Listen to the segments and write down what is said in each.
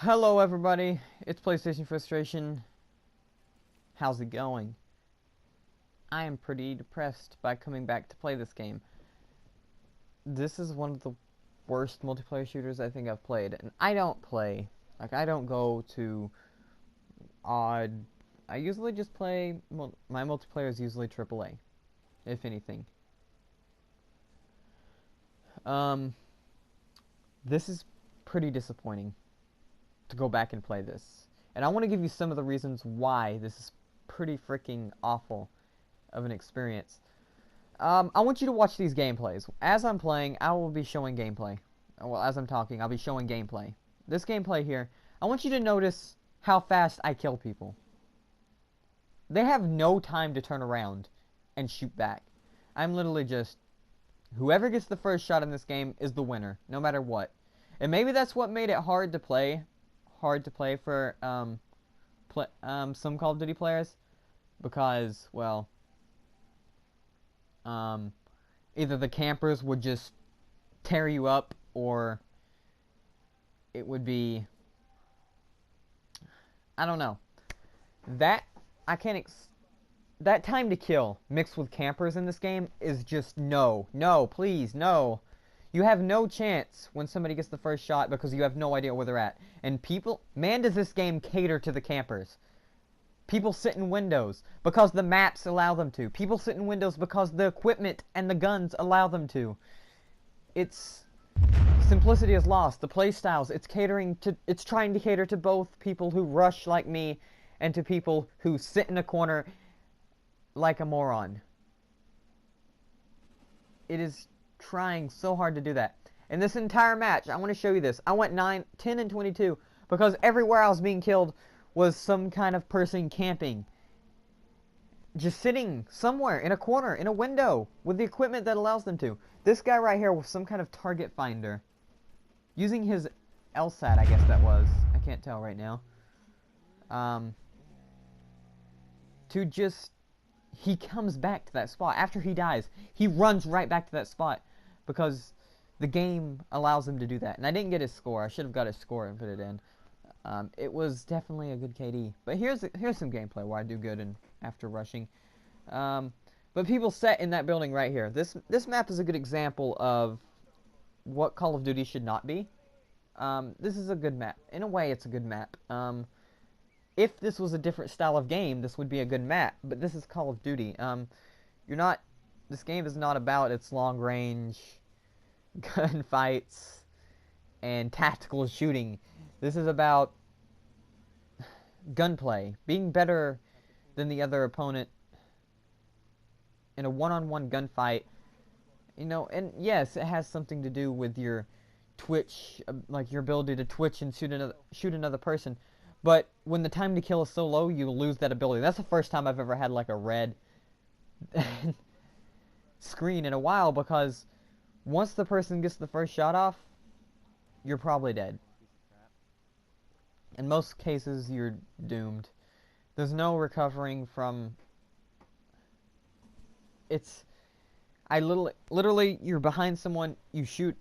Hello everybody, it's PlayStation Frustration. How's it going? I am pretty depressed by coming back to play this game. This is one of the worst multiplayer shooters I think I've played, and I don't play. I don't go to odd. I usually just play, my multiplayer is usually AAA, if anything. This is pretty disappointing to go back and play this. And I want to give you some of the reasons why this is pretty freaking awful of an experience. I want you to watch these gameplays. As I'm playing, I will be showing gameplay. Well, as I'm talking, I'll be showing gameplay. This gameplay here, I want you to notice how fast I kill people. They have no time to turn around and shoot back. I'm literally just... Whoever gets the first shot in this game is the winner, no matter what. And maybe that's what made it hard to play for some Call of Duty players, because, well, either the campers would just tear you up, or it would be, I don't know. That time to kill mixed with campers in this game is just no, please, no. You have no chance when somebody gets the first shot because you have no idea where they're at. And people, man, does this game cater to the campers. People sit in windows because the maps allow them to. People sit in windows because the equipment and the guns allow them to. It's... Simplicity is lost. The playstyles, it's trying to cater to both people who rush like me and to people who sit in a corner like a moron. It is trying so hard to do that. In this entire match, I want to show you this. I went 9, 10, and 22 because everywhere I was being killed was some kind of person camping. Just sitting somewhere in a corner, in a window, with the equipment that allows them to. This guy right here was some kind of target finder. Using his LSAT, I guess that was. I can't tell right now. To just... He comes back to that spot. After he dies, he runs right back to that spot. Because the game allows him to do that. And I didn't get his score. I should have got his score and put it in. It was definitely a good KD. But here's some gameplay where I do good after rushing. But people sat in that building right here. This map is a good example of what Call of Duty should not be. This is a good map. In a way, it's a good map. If this was a different style of game, this would be a good map. But this is Call of Duty. This game is not about its long-range gunfights and tactical shooting. This is about gunplay, being better than the other opponent in a one-on-one gunfight. You know, and yes, it has something to do with your twitch, like your ability to twitch and shoot another person. But when the time to kill is so low, you lose that ability. That's the first time I've ever had like a red screen in a while, because once the person gets the first shot off, you're probably dead. In most cases, you're doomed. There's no recovering from... Literally, you're behind someone, you shoot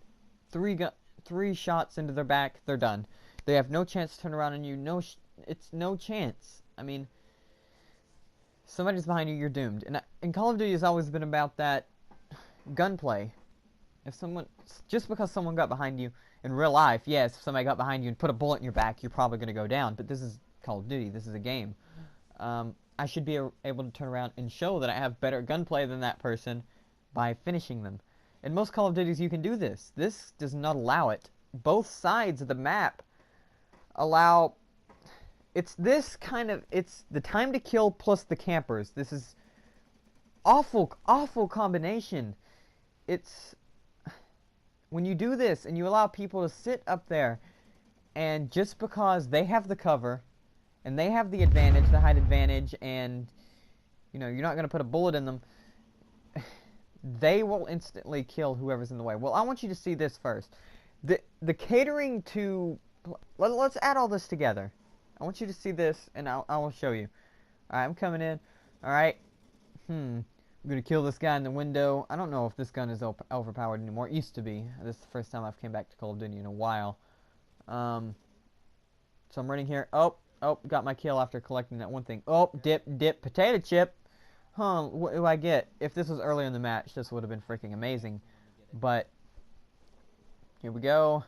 three shots into their back, they're done. They have no chance to turn around on you. It's no chance. I mean, somebody's behind you, you're doomed. And Call of Duty has always been about that gunplay. Just because someone got behind you in real life, yes, if somebody got behind you and put a bullet in your back, you're probably going to go down. But this is Call of Duty. This is a game. I should be able to turn around and show that I have better gunplay than that person by finishing them. In most Call of Duties, you can do this. This does not allow it. Both sides of the map allow... It's the time to kill plus the campers. This is awful combination. It's... When you do this and you allow people to sit up there, and just because they have the cover and they have the advantage, the height advantage, and you know, you're not going to put a bullet in them, they will instantly kill whoever's in the way. Well, I want you to see this first. The catering to... Let's add all this together. I want you to see this, and I will show you. Alright, I'm coming in. Alright. I'm going to kill this guy in the window. I don't know if this gun is overpowered anymore. It used to be. This is the first time I've came back to Call of Duty in a while. So I'm running here. Oh, got my kill after collecting that one thing. Oh, dip, potato chip. Huh, what do I get? If this was earlier in the match, this would have been freaking amazing. But, here we go.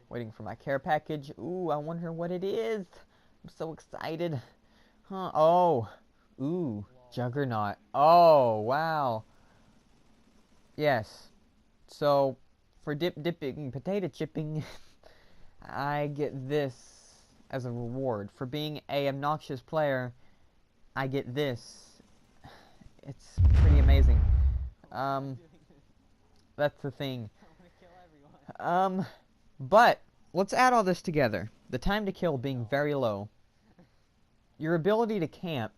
Waiting for my care package. Ooh, I wonder what it is. I'm so excited. Huh, oh. Ooh, Juggernaut. Oh, wow. Yes. So, for dipping, potato chipping, I get this as a reward. For being a obnoxious player, I get this. It's pretty amazing. That's the thing. But let's add all this together. The time to kill being very low. Your ability to camp.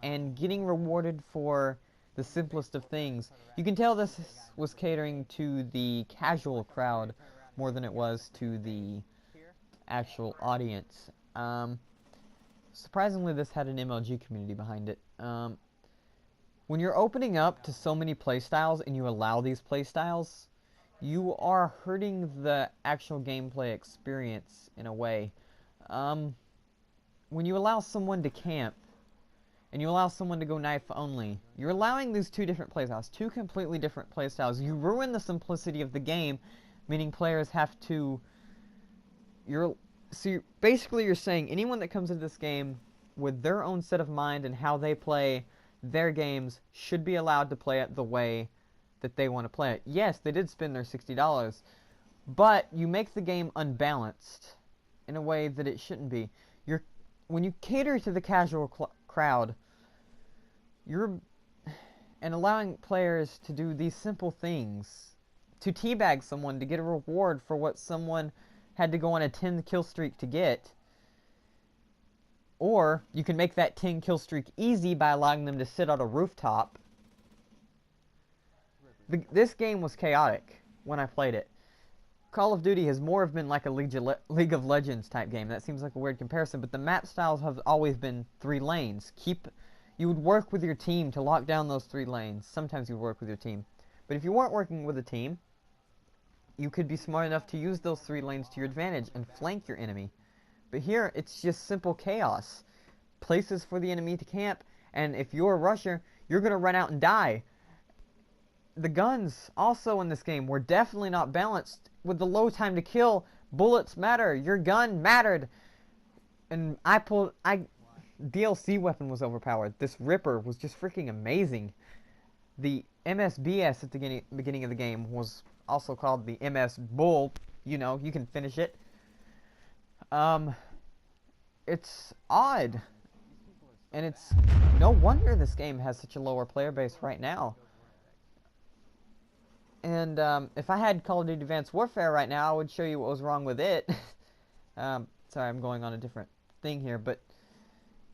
And getting rewarded for the simplest of things. You can tell this was catering to the casual crowd more than it was to the actual audience. Surprisingly, this had an MLG community behind it. When you're opening up to so many playstyles and you allow these playstyles, you are hurting the actual gameplay experience in a way. When you allow someone to camp, and you allow someone to go knife only, you're allowing these two different playstyles, two completely different playstyles. You ruin the simplicity of the game, meaning players have to... basically you're saying anyone that comes into this game with their own set of mind and how they play their games should be allowed to play it the way that they want to play it. Yes, they did spend their $60, but you make the game unbalanced in a way that it shouldn't be. When you cater to the casual crowd, and allowing players to do these simple things, to teabag someone to get a reward for what someone had to go on a 10 kill streak to get, or you can make that 10 kill streak easy by allowing them to sit on a rooftop. This game was chaotic when I played it. Call of Duty has more been like a League of Legends type game. That seems like a weird comparison, but the map styles have always been 3 lanes. You would work with your team to lock down those 3 lanes. Sometimes you would work with your team. But if you weren't working with a team, you could be smart enough to use those 3 lanes to your advantage and flank your enemy. But here, it's just simple chaos. Places for the enemy to camp, and if you're a rusher, you're going to run out and die. The guns, also in this game, were definitely not balanced. With the low time to kill, bullets matter. Your gun mattered. And DLC weapon was overpowered. This Ripper was just freaking amazing. The MSBS at the beginning of the game was also called the MS Bull. You know, you can finish it. It's odd. And it's no wonder this game has such a lower player base right now. And if I had Call of Duty Advanced Warfare right now, I would show you what was wrong with it. Sorry, I'm going on a different thing here, but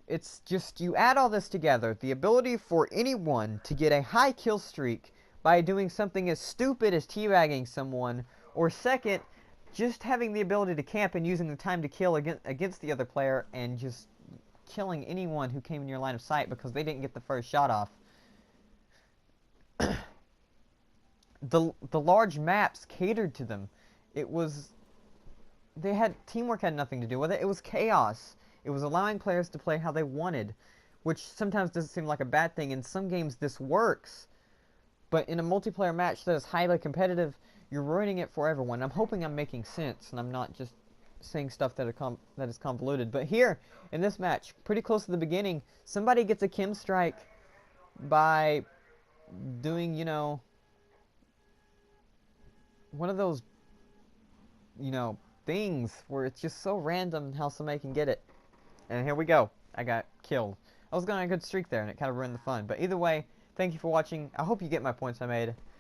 it's just, you add all this together, the ability for anyone to get a high kill streak by doing something as stupid as teabagging someone, or second, just having the ability to camp and using the time to kill against the other player and just killing anyone who came in your line of sight because they didn't get the first shot off. The large maps catered to them. Teamwork had nothing to do with it. It was chaos. It was allowing players to play how they wanted, which sometimes doesn't seem like a bad thing. In some games this works, but in a multiplayer match that is highly competitive, you're ruining it for everyone. I'm hoping I'm making sense and I'm not just saying stuff that is convoluted. But here, in this match, pretty close to the beginning, somebody gets a chem strike by doing, you know, one of those, you know, things where it's just so random how somebody can get it. And here we go. I got killed. I was going on a good streak there and it kind of ruined the fun. But either way, thank you for watching. I hope you get my points I made.